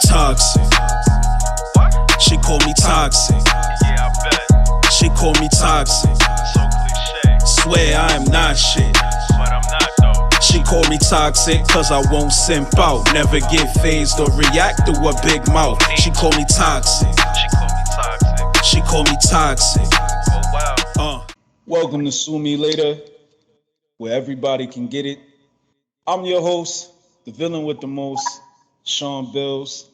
Toxic. She call me toxic. Yeah, I bet. She call me toxic. So cliche, Swear I am not shit. but I'm not though. She call me toxic cause I won't simp out. Never get phased or react to a big mouth. She call me toxic. She call me toxic. She call me toxic. Oh wow. Welcome to Sue Me Later, where everybody can get it. I'm your host, the villain with the most, Sean Bills.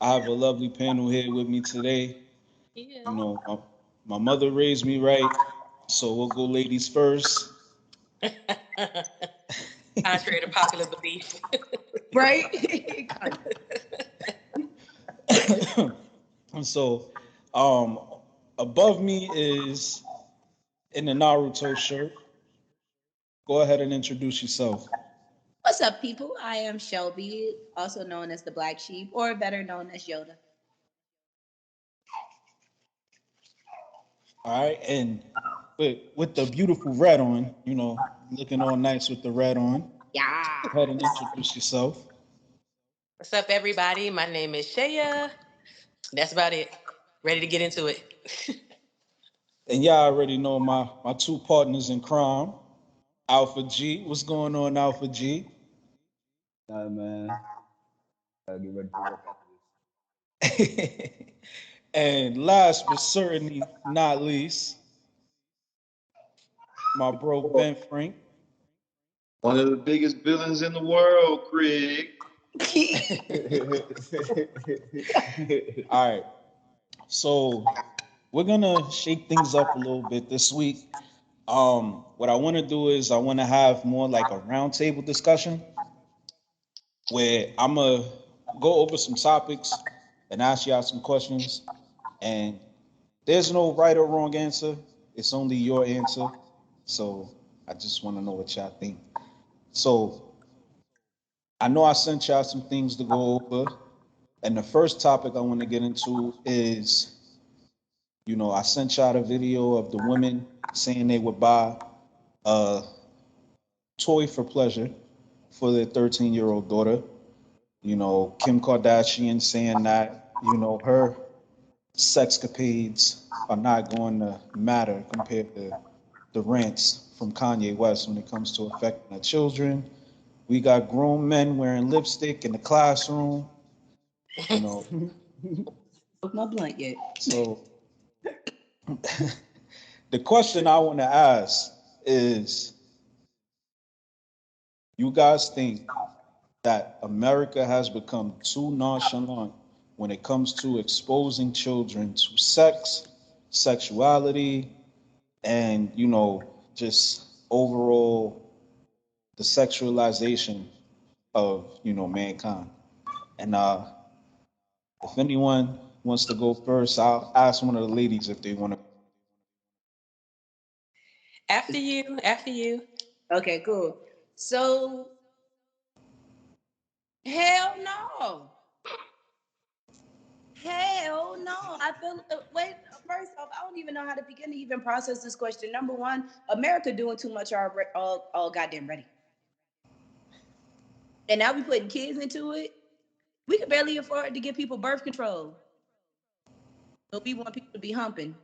I have a lovely panel here with me today. You know, my mother raised me right, so we'll go ladies first. Contrary to popular belief. Right? And so, um, above me is in the Naruto shirt. Go ahead and introduce yourself. What's up, people? I am Shelbi, also known as the Black Sheep, or better known as Yoda. All right, and with the beautiful red on, looking all nice with the red on. Yeah. Go ahead and introduce yourself. What's up, everybody? My name is Shaya. That's about it. Ready to get into it. And y'all already know my two partners in crime, Alpha G. What's going on, Alpha G? Nah, man. Gotta get ready for work And last but certainly not least, my bro Ben Frank. One of the biggest villains in the world, Craig. All right. So we're gonna shake things up a little bit this week. What I want to do is I want to have more like a roundtable discussion where I'm gonna go over some topics and ask y'all some questions. And there's no right or wrong answer. It's only your answer. So I just want to know what y'all think. So I know I sent y'all some things to go over. And the first topic I want to get into is, I sent y'all a video of the women saying they would buy a toy for pleasure for their 13-year-old daughter. Kim Kardashian saying that, her sexcapades are not going to matter compared to the rants from Kanye West when it comes to affecting the children. We got grown men wearing lipstick in the classroom, you know. My blunt yet. So the question I want to ask is, you guys think that America has become too nonchalant when it comes to exposing children to sex, sexuality, and just overall the sexualization of mankind. And if anyone wants to go first, I'll ask one of the ladies if they want to. After you. After you. Okay, cool. So, hell no. Hell no. I feel, wait, first off, I don't even know how to begin to even process this question. Number one, America doing too much all goddamn ready. And now we putting kids into it. We can barely afford to give people birth control. But we want people to be humping.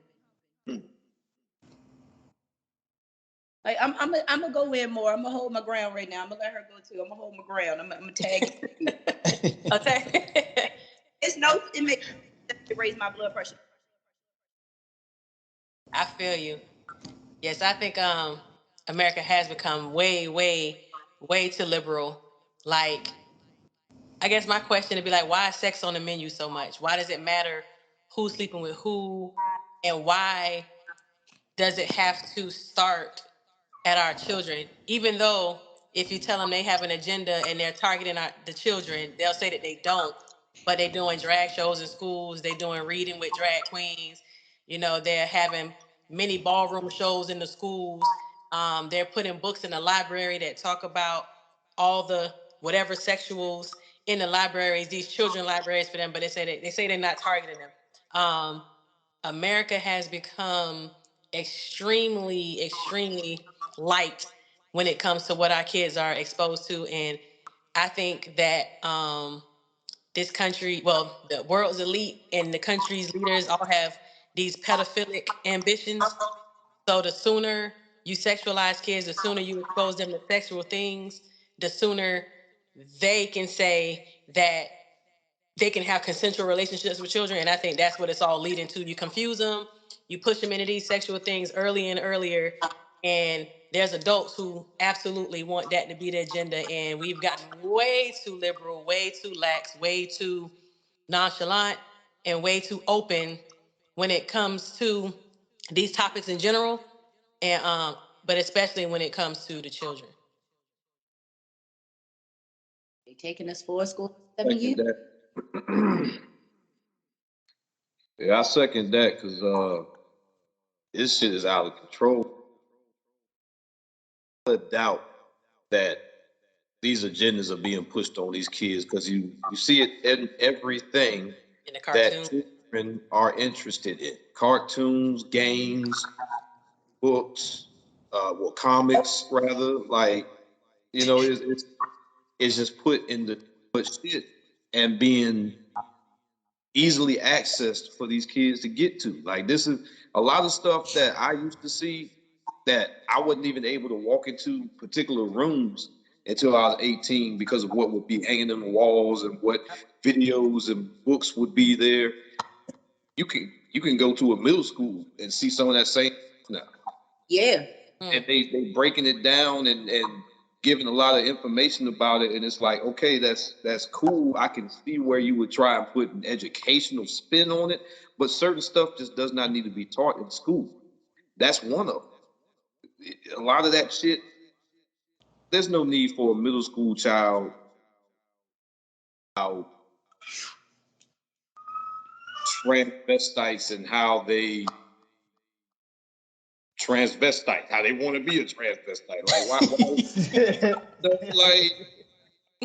Like I'm gonna go in more. I'm gonna hold my ground right now. I'm gonna let her go too. I'm gonna hold my ground. I'm gonna tag it. Okay. It makes it raise my blood pressure. I feel you. Yes, I think America has become way, way, way too liberal. Like, I guess my question would be like, why is sex on the menu so much? Why does it matter who's sleeping with who? And why does it have to start at our children? Even though if you tell them they have an agenda and they're targeting the children, they'll say that they don't. But they're doing drag shows in schools. They're doing reading with drag queens. They're having mini ballroom shows in the schools. They're putting books in the library that talk about all the whatever sexuals in the libraries, these children libraries for them. But they say they're not targeting them. America has become extremely, extremely light when it comes to what our kids are exposed to. And I think that this country, well, the world's elite and the country's leaders all have these pedophilic ambitions. So the sooner you sexualize kids, the sooner you expose them to sexual things, the sooner they can say that they can have consensual relationships with children. And I think that's what it's all leading to. You confuse them, you push them into these sexual things early and earlier. And there's adults who absolutely want that to be the agenda. And we've gotten way too liberal, way too lax, way too nonchalant, and way too open when it comes to these topics in general. And but especially when it comes to the children. They taking us for school 7 years. Second that. Yeah, I second that because this shit is out of control. A doubt that these agendas are being pushed on these kids because you see it in everything In the that cartoon. children are interested in: cartoons, games, books, well, comics rather. Like, you know, it's just put in the shit and being easily accessed for these kids to get to. Like, this is a lot of stuff that I used to see that I wasn't even able to walk into particular rooms until I was 18 because of what would be hanging on the walls and what videos and books would be there. You can go to a middle school and see some of that same now. Yeah. And they breaking it down and giving a lot of information about it, and it's like, okay, that's cool. I can see where you would try and put an educational spin on it, but certain stuff just does not need to be taught in school. That's one of them. A lot of that shit, there's no need for a middle school child how transvestites and how they transvestite, how they want to be a transvestite. Like, like,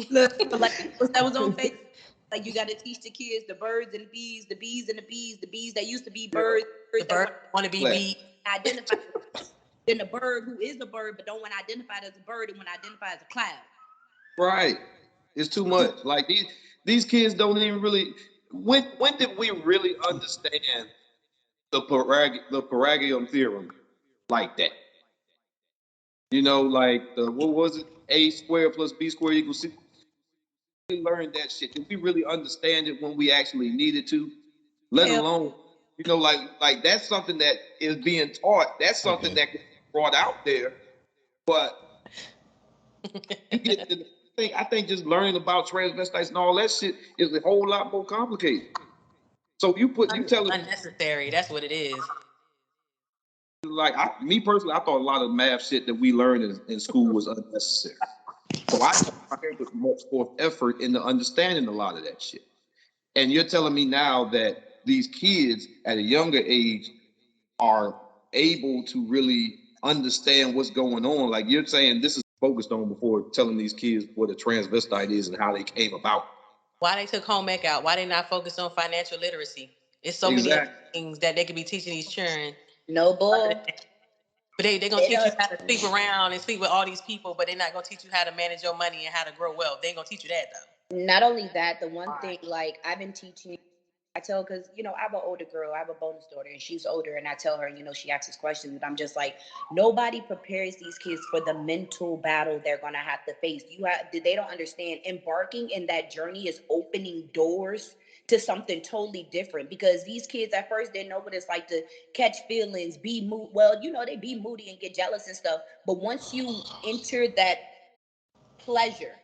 Look, like that was on Facebook. Like, you got to teach the kids the birds and the bees, the bees and the bees, the bees that used to be birds, The bird want to be beat. identified. Then the bird who is a bird but don't want to identify as a bird and want to identify as a cloud. right. It's too much. Like, these kids don't even really. When did we really understand the Pythagorean theorem like that? You know, like the what was it? A squared plus B squared equals C. We learned that shit. Did we really understand it when we actually needed to? Let Hell, alone, you know, like that's something that is being taught. That's something that can be brought out there. But you get to the thing. I think just learning about transvestites and all that shit is a whole lot more complicated. So you tell them, Unnecessary. That's what it is. like, me personally, I thought a lot of math shit that we learned in school was unnecessary. So I put much more effort into understanding a lot of that shit. And you're telling me now that these kids at a younger age are able to really understand what's going on. Like, you're saying this is focused on before telling these kids what a transvestite is and how they came about. Why they took home ec out? Why they not focused on financial literacy? It's so many Exactly. other things that they could be teaching these children. no bull. But they're gonna teach you how to sleep around and sleep with all these people, but they're not gonna teach you how to manage your money and how to grow wealth. They ain't gonna teach you that though. Not only that, the one thing, like, I've been teaching, I tell, because, I have an older girl, I have a bonus daughter, and she's older, and I tell her, she asks questions, and I'm just like, nobody prepares these kids for the mental battle they're gonna have to face. They don't understand embarking in that journey is opening doors to something totally different, because these kids at first didn't know what it's like to catch feelings, be moody. Well, they be moody and get jealous and stuff, but once you enter that pleasure,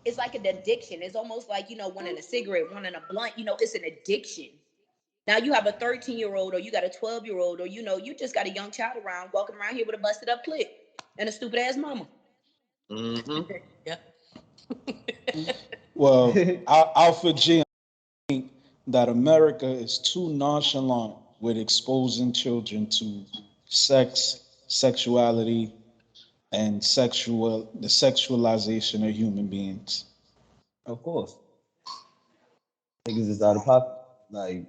it's like an addiction. It's almost like, wanting a cigarette, wanting a blunt, it's an addiction. Now you have a 13-year-old, or you got a 12-year-old, or, you just got a young child walking around here with a busted up clit and a stupid ass mama. Mm-hmm. Yeah. Well, Alpha G, I think that America is too nonchalant with exposing children to sex, sexuality, and the sexualization of human beings. Of course. Niggas is out of pocket. Like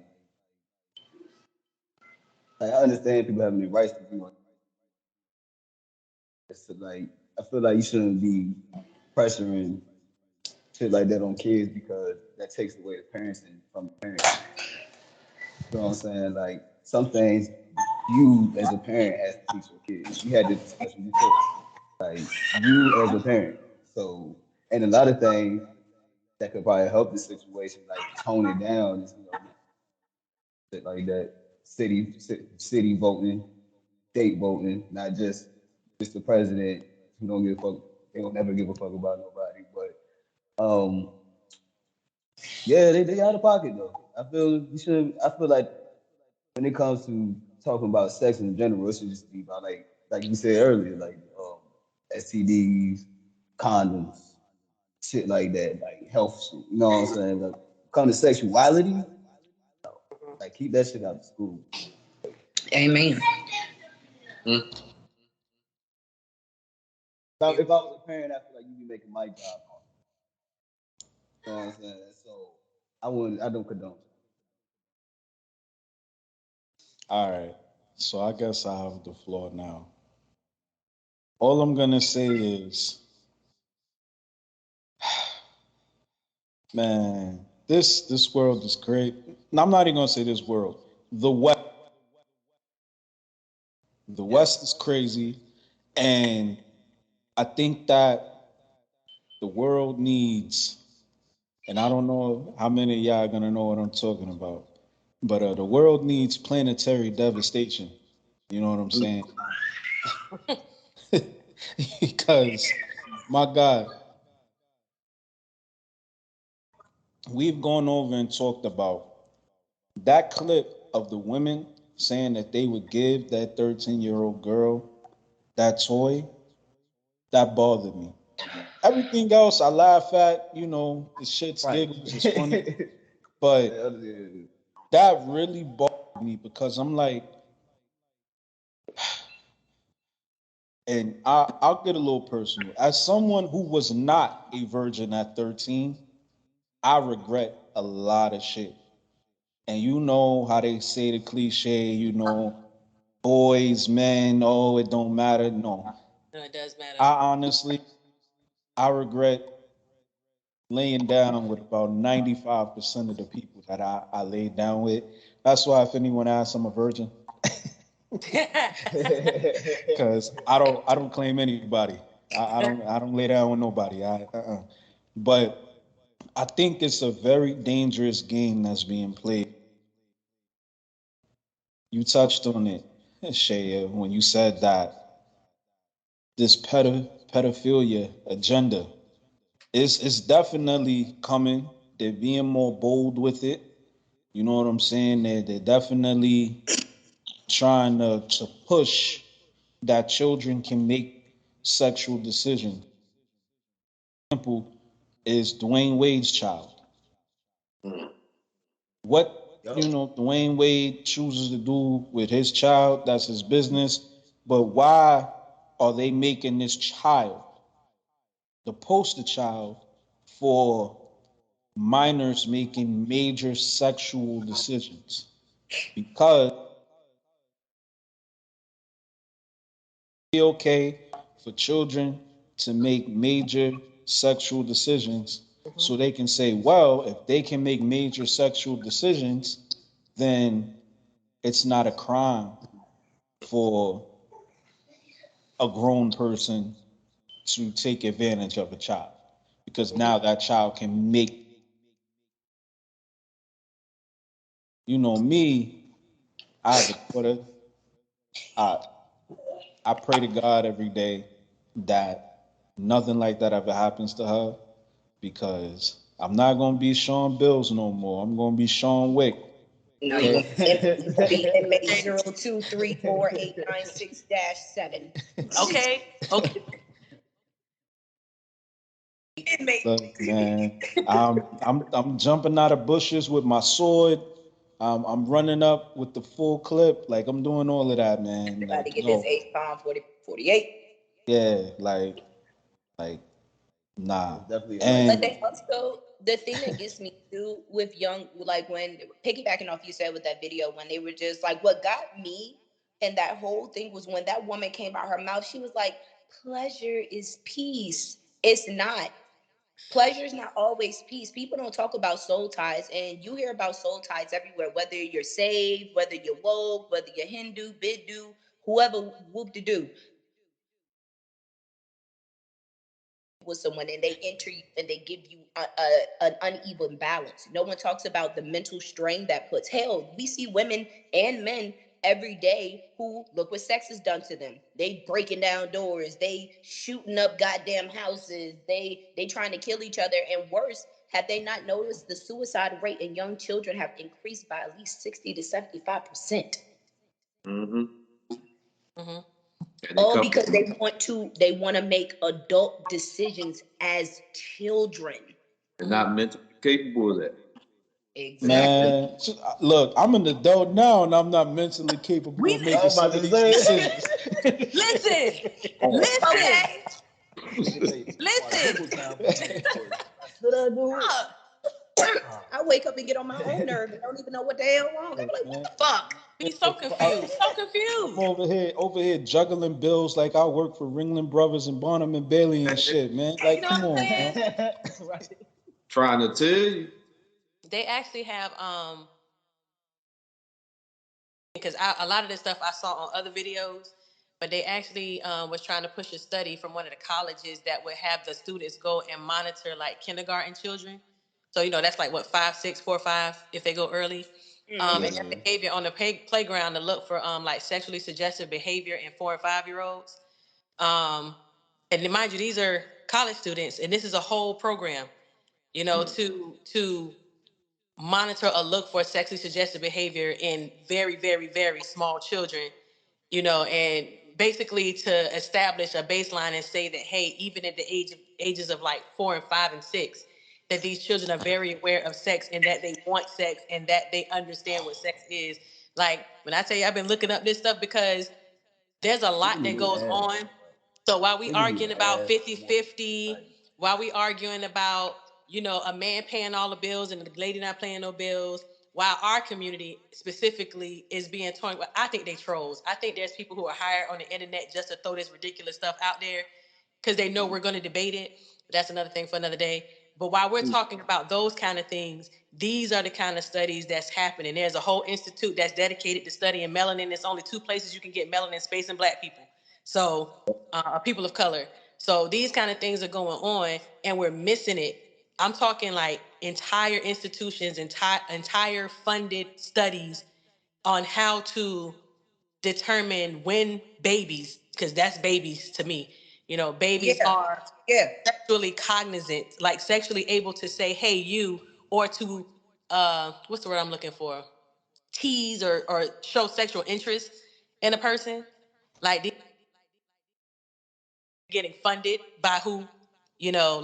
I understand people having the rights to do it. It's like I feel like you shouldn't be pressuring shit like that on kids because that takes away the parents and from the parents. You know what I'm saying? Like some things you as a parent has to teach your kids. We had this discussion before. Like you as a parent. So and a lot of things that could probably help the situation, like tone it down, is shit like that. City voting, state voting, not just the president who don't give a fuck. They will never give a fuck about nobody. But yeah, they out of pocket though. I feel you should. I feel like when it comes to talking about sex in general, it should just be about like you said earlier, like STDs, condoms, shit like that, like health shit. You know what I'm saying? Like come to sexuality, like keep that shit out of school. Amen. If I was a parent, I feel like you'd be making my job hard. You know what I'm saying? So I wouldn't. I don't condone. All right. So I guess I have the floor now. All I'm gonna say is, man, this world is great. I'm not even gonna say this world. The West, the West is crazy, and I think that the world needs, and I don't know how many of y'all are gonna know what I'm talking about, but the world needs planetary devastation. You know what I'm saying? Because my God, we've gone over and talked about that clip of the women saying that they would give that 13-year-old girl that toy. That bothered me. Everything else I laugh at, the shits, Right. giggles, is funny. But that really bothered me because I'm like, and I'll get a little personal. As someone who was not a virgin at 13, I regret a lot of shit. And you know how they say the cliche, boys, men, oh, it don't matter. No. No, it does matter. I honestly, I regret laying down with about 95% of the people that I laid down with. That's why if anyone asks, I'm a virgin. Because I don't claim anybody. I don't lay down with nobody. But I think it's a very dangerous game that's being played. You touched on it, Shaya, when you said that this pedophilia agenda is definitely coming. They're being more bold with it. You know what I'm saying? They're definitely trying to push that children can make sexual decisions. Example is Dwayne Wade's child. What Yup. Dwayne Wade chooses to do with his child, that's his business. But why are they making this child the poster child for minors making major sexual decisions? Because it's okay for children to make major sexual decisions so they can say, well, if they can make major sexual decisions, then it's not a crime for a grown person to take advantage of a child because now that child can make, me. I have a daughter. I I pray to God every day that nothing like that ever happens to her because I'm not gonna be Sean Bills no more. I'm gonna be Sean Wick. No, you're Okay. gonna be inmate 0234896-7. Okay. Okay. Inmate. Look, man, I'm jumping out of bushes with my sword. I'm running up with the full clip. Like I'm doing all of that, man. About Like to get this yo, 8 pound 48. yeah, like nah. It's definitely a But And lifestyle. they also, the thing that gets me too with young, like when piggybacking off you said with that video, when they were just like, what got me and that whole thing was when that woman came out her mouth, she was like, pleasure is peace. It's not. Pleasure is not always peace. People don't talk about soul ties, and you hear about soul ties everywhere. Whether you're saved, whether you're woke, whether you're Hindu, Biddu, whoever, whoop de doo, with someone and they enter you and they give you an uneven balance. No one talks about the mental strain that puts. Hell, we see women and men every day who look what sex has done to them. They breaking down doors, they shooting up goddamn houses, they trying to kill each other, and worse, have they not noticed the suicide rate in young children have increased by at least 60 to 75%? Mm-hmm. Mm-hmm. And they All couple. because they want to make adult decisions as children. They're not mentally capable of that. Exactly. Man, look, I'm an adult now and I'm not mentally capable We of making I'm about some of to these say. decisions. Listen, Oh, listen, okay. Nigga say listen. quadruple time for mandatory. Should I do it? Uh, I wake up and get on my own nerve and don't even know what the hell wrong. I'm Look, like, what man, the fuck? Be so confused, so I'm confused. over here juggling bills like I work for Ringling Brothers and Barnum and Bailey and shit, man. You Like, know come what I'm on, saying? man. Right. trying to tell you. They actually have because a lot of this stuff I saw on other videos, but they actually was trying to push a study from one of the colleges that would have the students go and monitor like kindergarten children. So that's like what 5, 6, 4, 5 if they go early. Mm-hmm. And their behavior on the playground to look for like sexually suggestive behavior in 4 and 5-year-olds. And mind you, these are college students, and this is a whole program. To monitor or look for sexually suggestive behavior in very, very, very small children, and basically to establish a baseline and say that, hey, even at the ages of like 4 and 5 and 6, that these children are very aware of sex and that they want sex and that they understand what sex is. Like when I tell you I've been looking up this stuff because there's a lot that Niggas be goes ass, on. So while we niggas be arguing about ass. 50-50, while we arguing about, a man paying all the bills and the lady not paying no bills, while our community specifically is being torn, I think they trolls. I think there's people who are hired on the internet just to throw this ridiculous stuff out there because they know we're going to debate it. That's another thing for another day. But while we're talking about those kind of things, these are the kind of studies that's happening. There's a whole institute that's dedicated to studying melanin. There's only 2 places you can get melanin: space and black people. So, people of color. So these kind of things are going on, and we're missing it. I'm talking like entire institutions, entire funded studies on how to determine when babies, because that's babies to me, babies Yeah. are Yeah. sexually cognizant, like sexually able to say, hey, you, or to, what's the word I'm looking for? Tease or show sexual interest in a person. Like these getting funded by who? Like You know.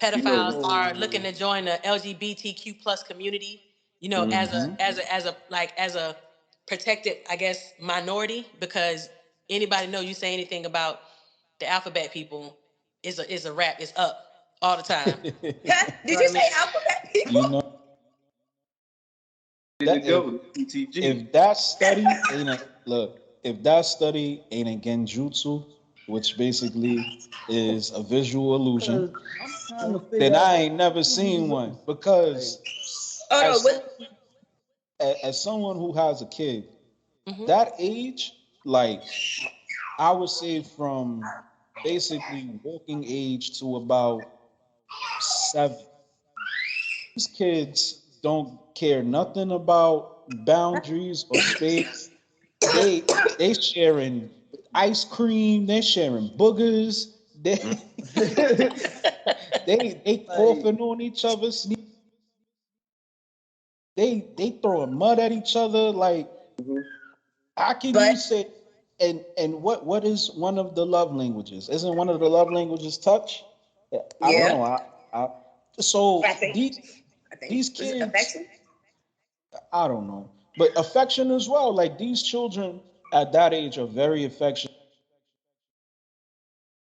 pedophiles are looking to join the LGBTQ plus community, as a Mm-hmm. as a protected, I guess, minority, because anybody know you say anything about the alphabet people is a rap. It's up all the time. Huh? You Did know what you I mean? say alphabet people? You know The that government, PTG. if that study ain't a look, if that study ain't a genjutsu, which basically is a visual illusion, Cause I'm trying to figure then out I like ain't never who seen these one. is. Like, Because Oh no, as what? as someone who has a kid, Mm-hmm. that age, like I would say from basically walking age to about 7, these kids don't care nothing about boundaries or space. They sharing ice cream. They're sharing boogers. They like, coughing on each other. They throwing mud at each other. Like how can you But say? And what is one of the love languages? Isn't one of the love languages touch? Yeah, I don't yeah, know. I so I think these was it kids, affection? I don't know, but affection as well. Like these children at that age are very affectionate.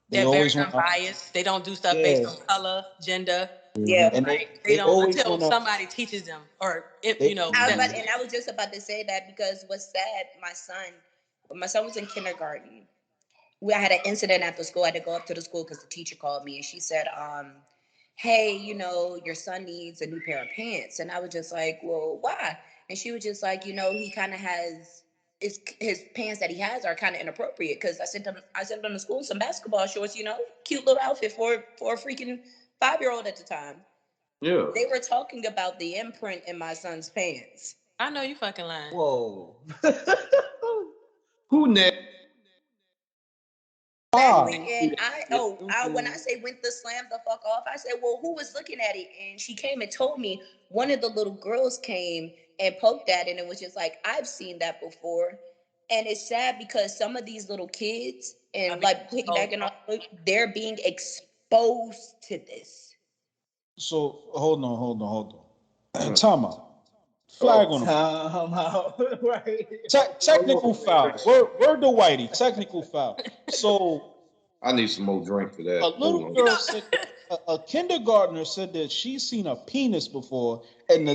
They They're very always want to, unbiased. They don't do stuff based yeah, on color, gender. Yeah, and right. They they don't always until want to. somebody teaches them, or if They, I was step. about, mhm. and I was just about to say that because what's sad, when my son was in kindergarten, I had an incident at the school. I had to go up to the school because the teacher called me and she said, hey, your son needs a new pair of pants. And I was just like, well, why? And she was just like, he kind of has his pants that he has are kind of inappropriate because I sent him to school some basketball shorts, cute little outfit for a freaking 5-year-old at the time. Yeah. They were talking about the imprint in my son's pants. I know you fucking lying. Whoa. Who next? Exactly. Why? And when I say went the slam the fuck off, I said, well, who was looking at it? And she came and told me one of the little girls came and poked at it, and it was just like, I've seen that before. And it's sad because some of these little kids, and like piggybacking off, they're being exposed to this. So hold on. Uh, Time out. Flag on the Time out. Right. technical foul. Word to Whitey. Technical foul. So I need some more drink for a that. Hold little on. girl said, a kindergartner said that she's seen a penis before, and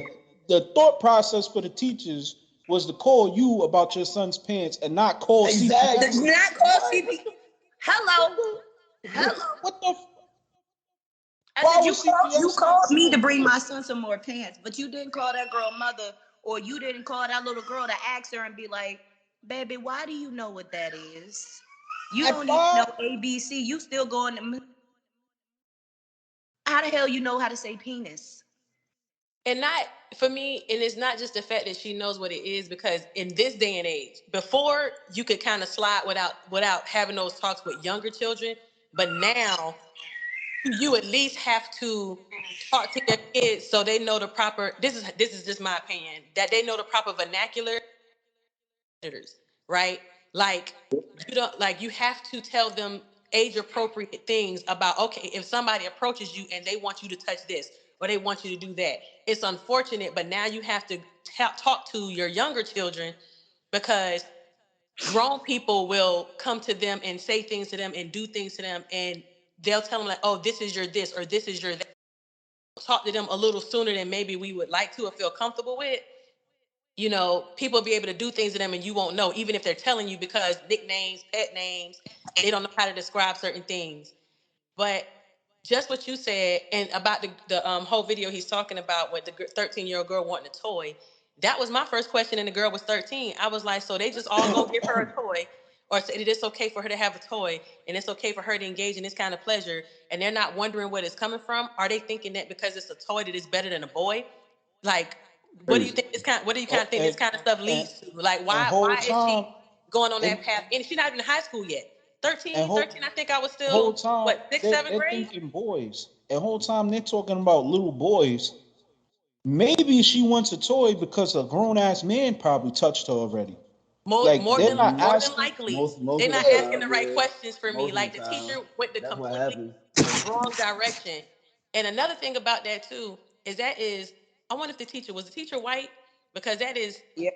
the thought process for the teachers was to call you about your son's pants and not call Exactly. CPS. Not call CP. Hello. What the? I Why said would you CPS called not me to call? bring my son some more pants, but you didn't call that girl mother, or you didn't call that little girl to ask her and be like, "Baby, why do you know what that is? You At don't even know 5? ABC. You still going to how the hell you know how to say penis?" And not for me, and it's not just the fact that she knows what it is, because in this day and age, before you could kind of slide without having those talks with younger children, but now you at least have to talk to your kids so they know the proper, this is just my opinion, that they know the proper vernacular, right? Like you have to tell them age appropriate things about, okay, if somebody approaches you and they want you to touch this or they want you to do that, it's unfortunate, but now you have to talk to your younger children, because grown people will come to them and say things to them and do things to them, and they'll tell them like, oh, this is your this or this is your that. Talk to them a little sooner than maybe we would like to or feel comfortable with. People will be able to do things to them and you won't know, even if they're telling you, because nicknames, pet names, they don't know how to describe certain things. But just what you said, and about the whole video he's talking about with the 13-year-old girl wanting a toy, that was my first question, and the girl was 13. I was like, so they just all gonna give her a toy, or say that it's okay for her to have a toy, and it's okay for her to engage in this kind of pleasure, and they're not wondering where it's coming from? Are they thinking that because it's a toy that it's better than a boy? Like, what do you Crazy. think what do you kind of think this And kind of stuff and leads to? Like, and why whole is she time going on and that path? And she's not even in high school yet. and 13, whole 13, I think I was whole still, time what, sixth, they seventh they're grade? thinking boys. And whole time they're talking about little boys. Maybe she wants a toy because a grown ass man probably touched her already. More, Like more they're than not more than asking. likely, Most they're of not the Yeah, asking the time, right yeah. questions for me. Most of Like the the time, teacher went the that's what completely happens. wrong direction. And another thing about that too is I wonder if the teacher white, because that is Yeah.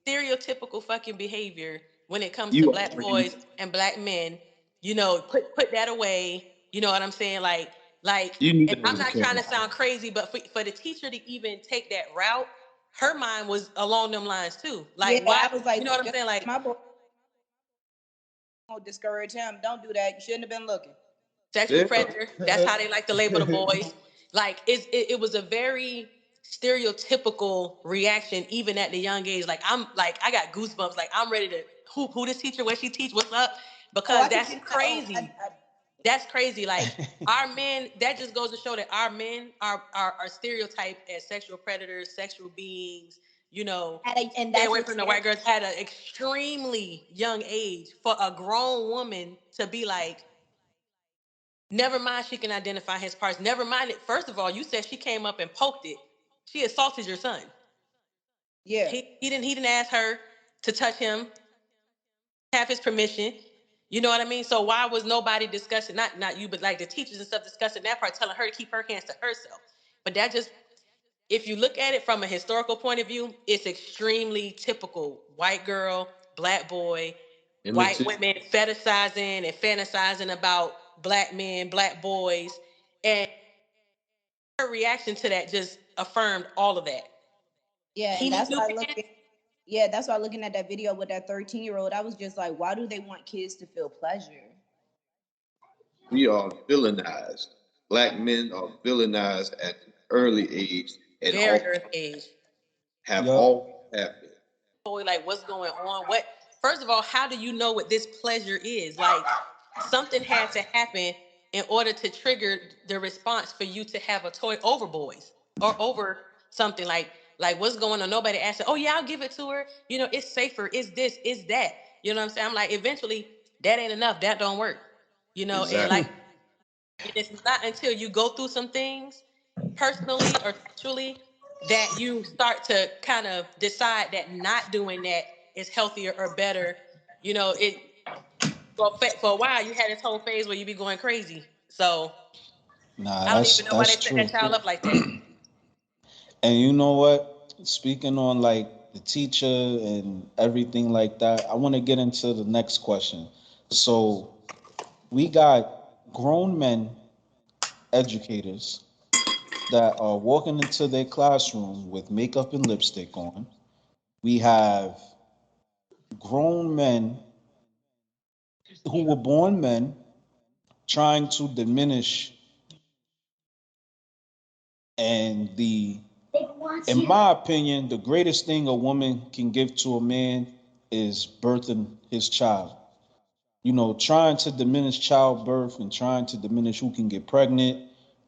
stereotypical fucking behavior when it comes to You black boys and black men. Put that away. You know what I'm saying? you need And to I'm hold the not trying camera. to sound crazy, but for the teacher to even take that route, her mind was along them lines too. Yeah, Like, why? I was like, You know what I'm just saying? Like, my boy won't discourage him. Don't do that. You shouldn't have been looking. sexual Yeah. predator. That's how they like to label the boys. Like, it was a very stereotypical reaction, even at the young age. Like, I got goosebumps. Like, I'm ready to who this teacher, where she teach, what's up, Oh, because I think that's you know. crazy. That's crazy. Like, our men, that just goes to show that our men are stereotyped as sexual predators, sexual beings. And Stay that's away what from the white girls at an extremely young age. For a grown woman to be like, never mind, she can identify his parts. Never mind it. First of all, you said she came up and poked it. She assaulted your son. Yeah. He didn't ask her to touch him, have his permission. You know what I mean? So why was nobody discussing, not you, but like the teachers and stuff discussing that part, telling her to keep her hands to herself? But that just, if you look at it from a historical point of view, it's extremely typical. White girl, black boy, white Imitate. women fetishizing and fantasizing about black men, black boys. And her reaction to that just affirmed all of that. Yeah, He and needs that's new why I look pants. at yeah, that's why looking at that video with that 13-year-old, I was just like, why do they want kids to feel pleasure? We are villainized. black men are villainized at an early age and Very all early age. have Yup. all happened. Boy, like what's going on? What first of all, how do you know what this pleasure is? Like something had to happen in order to trigger the response for you to have a toy over boys or over something like what's going on? Nobody asked, oh yeah, I'll give it to her. You know, it's safer, it's this, it's that. You know what I'm saying? I'm like, eventually that ain't enough. That don't work. You know, and Exactly. like and it's not until you go through some things personally or sexually that you start to kind of decide that not doing that is healthier or better. You know, it for a while you had this whole phase where you be going crazy. So Nah, I don't even know why that's they set that true. child up like that. And you know what? Speaking on like the teacher and everything like that, I want to get into the next question. So we got grown men, educators, that are walking into their classroom with makeup and lipstick on. We have grown men who were born men trying to diminish, and in my opinion, the greatest thing a woman can give to a man is birthing his child. You know, trying to diminish childbirth and trying to diminish who can get pregnant,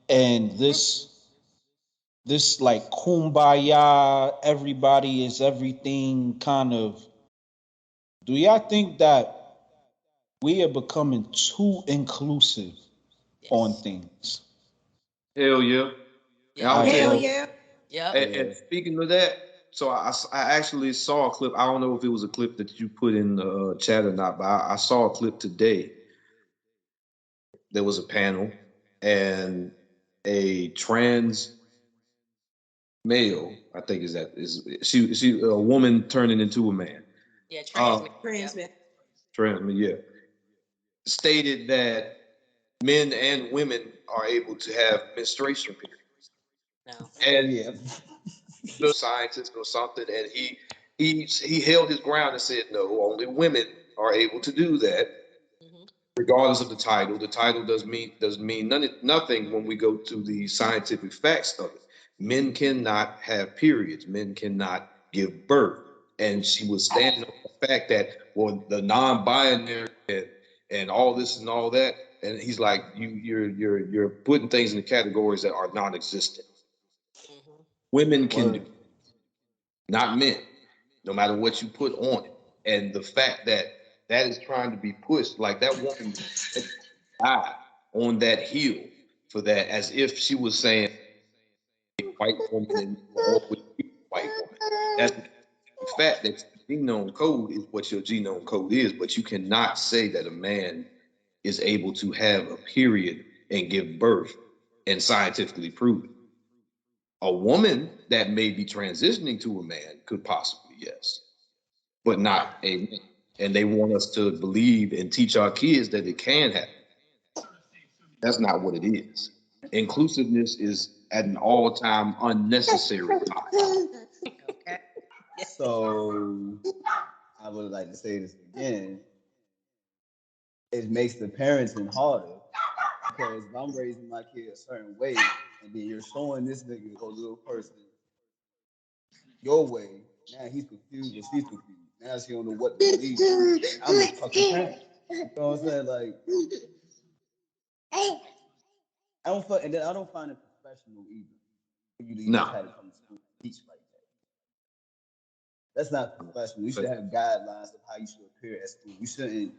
and this like kumbaya, everybody is everything kind of. Do y'all think that we are becoming too inclusive on Yes. things? Hell yeah. And Yep. I'm All gonna right, tell Hell you, well, yeah. Yep. and Yeah. speaking of that, so I actually saw a clip. I don't know if it was a clip that you put in the chat or not, but I saw a clip today. There was a panel, and a trans male, I think is that is she a woman turning into a man. Yeah, Uh, transmit. Yep. Transmit. yeah, stated that men and women are able to have menstruation periods. No. Oh And yeah. the scientist or something, and he held his ground and said, no, only women are able to do that, Hmm. regardless of the title. The title does mean nothing when we go to the scientific facts of it. Men cannot have periods. Men cannot give birth. And she was standing on the fact that, well, the non-binary and all this and all that. And he's like, you're putting things in the categories that are non-existent. Hmm. Women can do, word. not men, no matter what you put on it. And the fact that that is trying to be pushed, like that woman died on that hill for that, as if she was saying white woman and you will always be a white woman. That's the fact that your genome code is what your genome code is, but you cannot say that a man is able to have a period and give birth and scientifically prove it. A woman that may be transitioning to a man could possibly, yes, but not a man. And they want us to believe and teach our kids that it can happen. That's not what it is. Inclusiveness is at an all-time unnecessary high. Okay. So I would like to say this again. It makes the parenting harder because if I'm raising my kid a certain way, and then you're showing this nigga or little person your way, now he's confused or she's confused. Now she don't know what to believe. I'm a fucking parent. You know what I'm saying? Like I don't fuck, and then I don't find it professional either for you to even No. try to come to school and teach like that. That's not professional. You should have guidelines of how you should appear at school. You shouldn't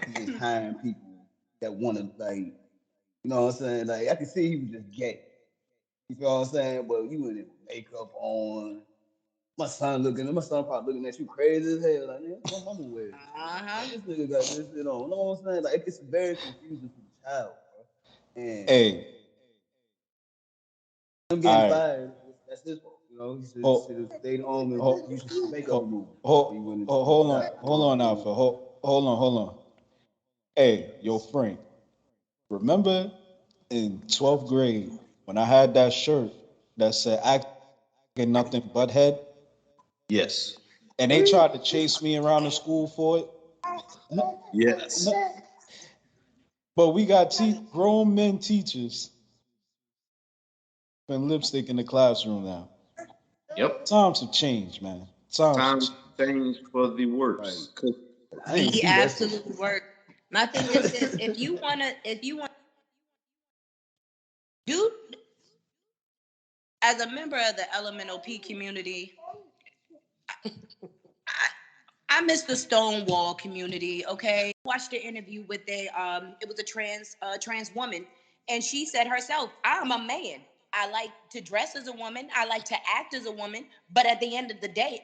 be just hiring people that want to like, you know what I'm saying? Like I can see he was just gay. You know what I'm saying? But you went in with makeup on. My son probably looking at you crazy as hell. Like, man, what my mama wear? Uh-huh. This nigga got this shit on. You know what I'm saying? Like, it's very confusing to the child, bro. And Hey, him getting all right. fired, that's his fault. You know, should have Hold, stayed home and hold, used some makeup hold, remover when he went hold, into his job. You hold know on, what I'm saying? Alpha. Hold on. Hey, yo, Frank. Remember in 12th grade when I had that shirt that said "I get nothing but head," Yes. and they tried to chase me around the school for it? Yes. But we got grown men teachers Putting lipstick in the classroom now. Yep. Times have changed, man. Times have Times changed. change for the Right. worse. 'Cause I didn't The see that shit. absolute worst. My thing is this: if you want, do as a member of the elemental P community, I, I miss the Stonewall community. Okay, watched the interview with it was a trans woman, and she said herself, "I'm a man. I like to dress as a woman. I like to act as a woman. But at the end of the day,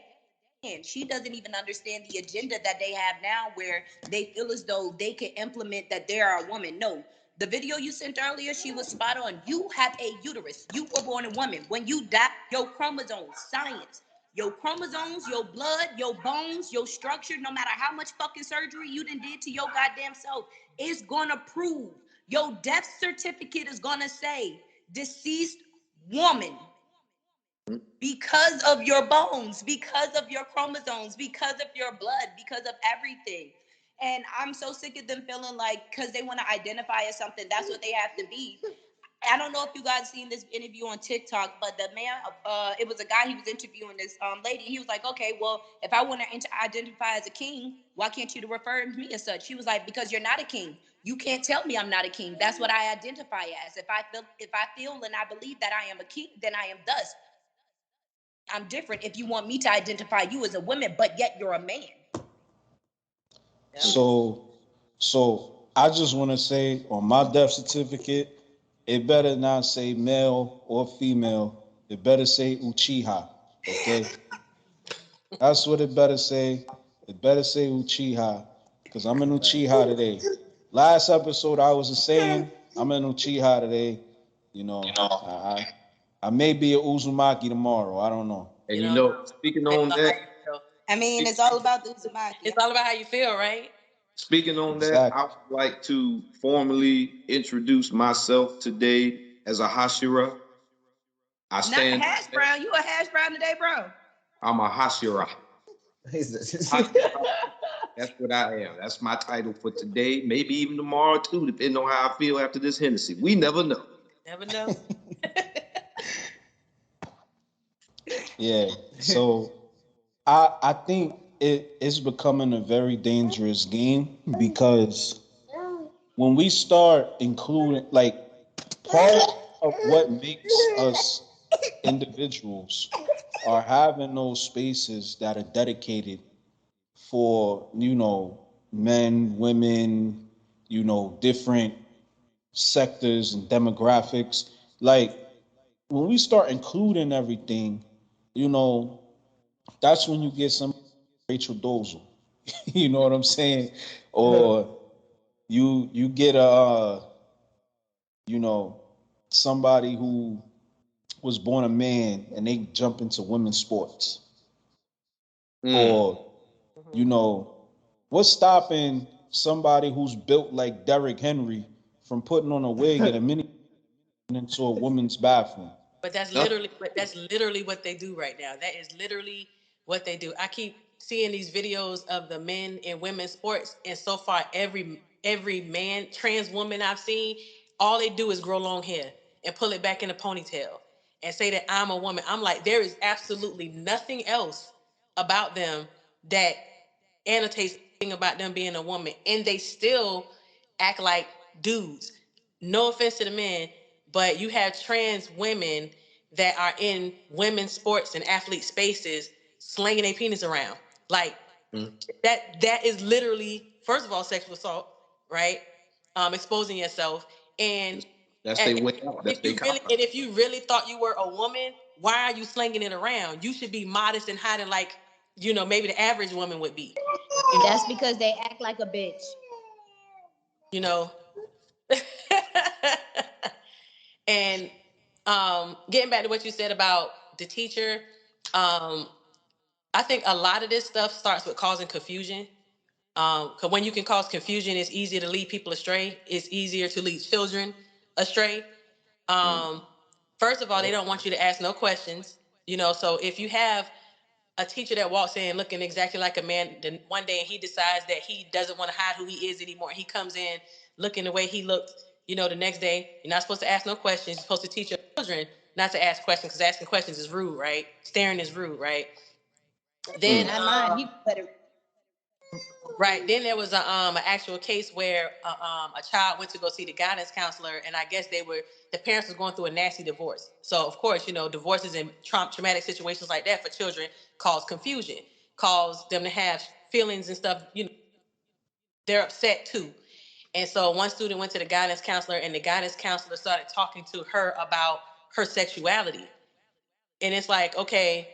and she doesn't even understand the agenda that they have now where they feel as though they can implement that they are a woman. No, the video you sent earlier, she was spot on. You have a uterus. You were born a woman. When you die, your chromosomes, science, your chromosomes, your blood, your bones, your structure, no matter how much fucking surgery you done did to your goddamn self, it's gonna prove. Your death certificate is gonna say deceased woman because of your bones, because of your chromosomes, because of your blood, because of everything. And I'm so sick of them feeling like because they want to identify as something, that's what they have to be. I don't know if you guys seen this interview on TikTok, but the man, it was a guy, he was interviewing this lady. He was like, okay, well, if I want to identify as a king, why can't you refer to me as such? She was like, because you're not a king. You can't tell me I'm not a king. That's what I identify as. If I feel and I believe that I am a king, then I am thus. I'm different if you want me to identify you as a woman, but yet you're a man. Yeah. So I just want to say on my death certificate, it better not say male or female. It better say Uchiha. Okay, that's what it better say. It better say Uchiha because I'm an Right. Uchiha today. Last episode I was saying I'm an Uchiha today. You know, I may be a Uzumaki tomorrow. I don't know. and You you know, know, speaking it's on all that, how you feel. I mean, speak, it's all about the Uzumaki. It's all about how you feel, right? speaking on that, I Exactly. would like to formally introduce myself today as a Hashira. I Not stand. hash brown. You a hash brown today, bro? I'm a Hashira. Hashira. That's what I am. That's my title for today. Maybe even tomorrow too, depending on how I feel after this Hennessy. We never know. Never know. Yeah. So I think it's becoming a very dangerous game because when we start including like part of what makes us individuals are having those spaces that are dedicated for men, women, different sectors and demographics. Like when we start including everything, you know, that's when you get some Rachel Dozel. You know what I'm saying? Or you get you know, somebody who was born a man and they jump into women's sports. Mm. Or, you Mhm. know, what's stopping somebody who's built like Derrick Henry from putting on a wig and a mini into a woman's bathroom? But Nothing. that's literally what they do right now. That is literally what they do. I keep seeing these videos of the men and women's sports, and so far every man, trans woman I've seen, all they do is grow long hair and pull it back in a ponytail and say that I'm a woman. I'm like, there is absolutely nothing else about them that annotates anything about them being a woman, and they still act like dudes. No offense to the men, but you have trans women that are in women's sports and athlete spaces slinging their penis around. Like Mm. that is literally, first of all, sexual assault, right? Exposing yourself. And, That's and their way out. That's their cop out. if you really thought you were a woman, why are you slinging it around? You should be modest and hiding like, maybe the average woman would be. That's because they act like a bitch. You know. And getting back to what you said about the teacher, um, I think a lot of this stuff starts with causing confusion. Because when you can cause confusion, it's easier to lead people astray. It's easier to lead children astray. Mm. Um, First of all, they Yep. don't want you to ask no questions. So if you have a teacher that walks in looking exactly like a man, then one day he decides that he doesn't want to hide who he is anymore. He comes in looking the way he looked, the next day. You're not supposed to ask no questions. You're supposed to teach your children not to ask questions because asking questions is rude, right? Staring is rude, right? Then Not mine. He better. right. Then there was a an actual case where a child went to go see the guidance counselor, and I guess the parents was going through a nasty divorce. So of course, divorces and traumatic situations like that for children cause confusion, cause them to have feelings and stuff. They're upset too. And so one student went to the guidance counselor, and the guidance counselor started talking to her about her sexuality. And it's like, okay,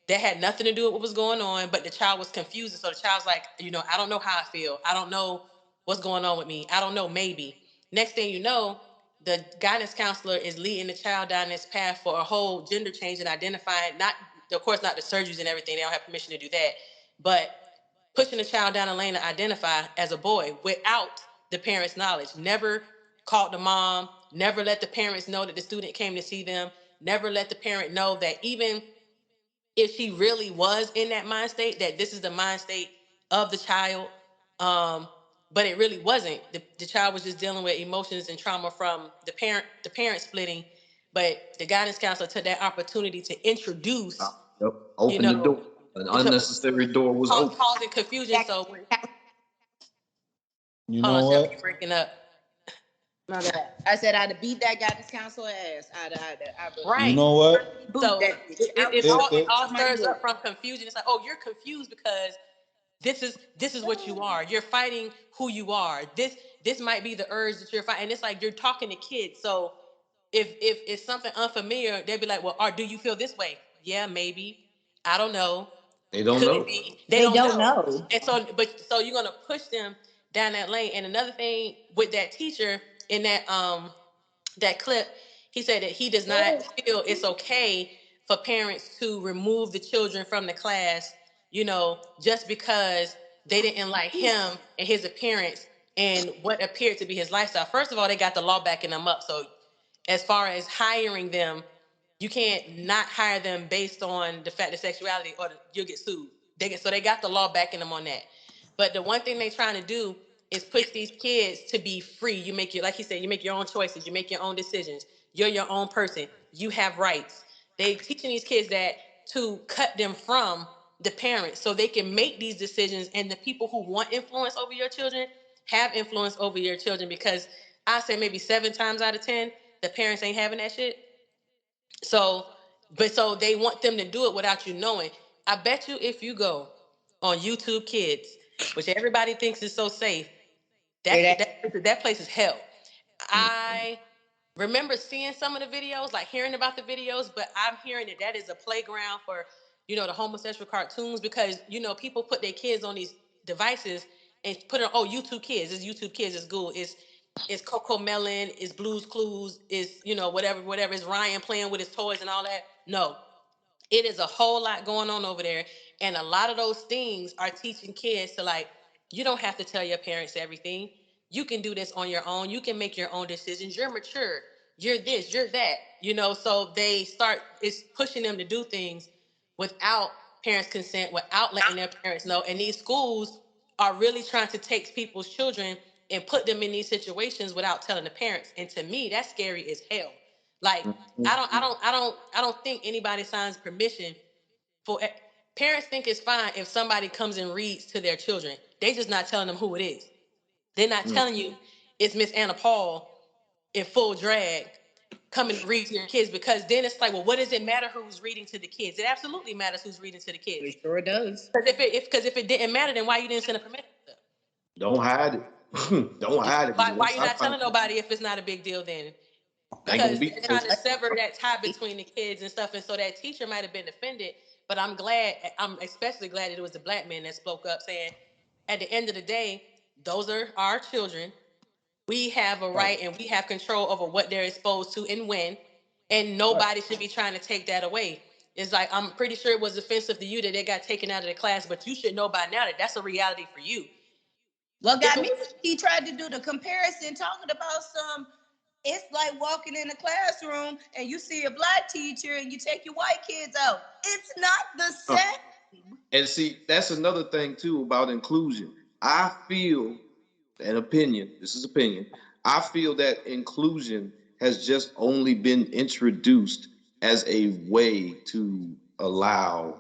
that had nothing to do with what was going on, but the child was confused. And so the child's like, I don't know how I feel. I don't know what's going on with me. I don't know, maybe. Next thing you know, the guidance counselor is leading the child down this path for a whole gender change and identifying, of course, not the surgeries and everything. They don't have permission to do that. But pushing the child down a lane to identify as a boy without the parents' knowledge. Never called the mom, never let the parents know that the student came to see them, never let the parent know that even if she really was in that mind state, that this is the mind state of the child. But it really wasn't. The child was just dealing with emotions and trauma from the parent splitting. But the guidance counselor took that opportunity to introduce, Yep. Open the door. An unnecessary door was open. causing confusion. So, You hold on, know Shelby, you're what? breaking up. My bad. I said I'd have beat that guidance counselor ass. I'd You Right. know what? boot So that bitch. I would It, it it, all somebody stirs would. up from confusion. It's like, oh, you're confused because this is what you are. You're fighting who you are. This might be the urge that you're fighting. And it's like you're talking to kids. So if it's something unfamiliar, they'll be like, well, or do you feel this way? Yeah, maybe. I don't know. They don't Could it know. be? They They don't don't know. know. And so you're gonna push them down that lane. And another thing with that teacher in that clip, he said that he does not feel it's okay for parents to remove the children from the class, just because they didn't like him and his appearance and what appeared to be his lifestyle. First of all, they got the law backing them up. So as far as hiring them, you can't not hire them based on the fact of sexuality, or you'll get sued. They got the law backing them on that. But the one thing they're trying to do is push these kids to be free. Like he said, you make your own choices, you make your own decisions. You're your own person. You have rights. They teaching these kids that to cut them from the parents so they can make these decisions, and the people who want influence over your children have influence over your children, because I say maybe 7 times out of 10, the parents ain't having that shit. So they want them to do it without you knowing. I bet you if you go on YouTube Kids, which everybody thinks is so safe, Hear that? that place is hell. I remember seeing some of the videos, like hearing about the videos, but I'm hearing that is a playground for, the homosexual cartoons, because, people put their kids on these devices and put it on, YouTube Kids. It's YouTube Kids, it's Google, it's Coco Melon, it's Blue's Clues, it's, whatever, it's Ryan playing with his toys and all that. No, it is a whole lot going on over there. And a lot of those things are teaching kids to, like, you don't have to tell your parents everything. You can do this on your own. You can make your own decisions. You're mature. You're this, you're that, so it's pushing them to do things without parents' consent, without letting their parents know. And these schools are really trying to take people's children and put them in these situations without telling the parents. And to me, that's scary as hell. Like, I don't think anybody signs permission for. Parents think it's fine if somebody comes and reads to their children. They just not telling them who it is. They're not telling you it's Miss Anna Paul in full drag coming to read to your kids, because then it's like, well, what does it matter who's reading to the kids? It absolutely matters who's reading to the kids. It sure does. Because if it didn't matter, then why you didn't send a permission slip? Don't hide it. Don't hide it. 'Cause Why once you I not find telling nobody if it's not a big deal then? I ain't gonna Because be they're trying to sever that tie between the kids and stuff. And so that teacher might have been offended, but I'm especially glad that it was the black man that spoke up, saying, at the end of the day, those are our children. We have a right. right and we have control over what they're exposed to and when, and Right. nobody should be trying to take that away. It's like, I'm pretty sure it was offensive to you that they got taken out of the class, but you should know by now that that's a reality for you. What got me? He tried to do the comparison, talking about it's like walking in a classroom and you see a black teacher and you take your white kids out. It's not the same. And see, that's another thing too about inclusion. I feel this is opinion. I feel that inclusion has just only been introduced as a way to allow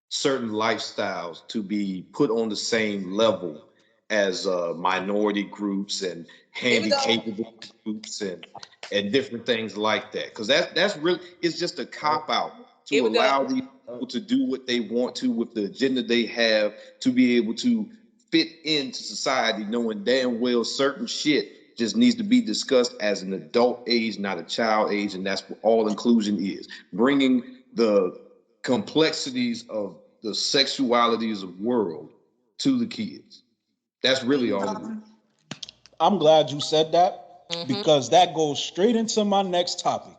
certain lifestyles to be put on the same level as minority groups and Here we go. handicapped groups and different things like that. Because that's really, it's just a cop out Here to we go. allow these people to do what they want to with the agenda they have, to be able to fit into society, knowing damn well certain shit just needs to be discussed as an adult age, not a child age, and that's what all inclusion is. Bringing the complexities of the sexualities of world to the kids. That's really all it is. I'm glad you said that Mm-hmm. because that goes straight into my next topic.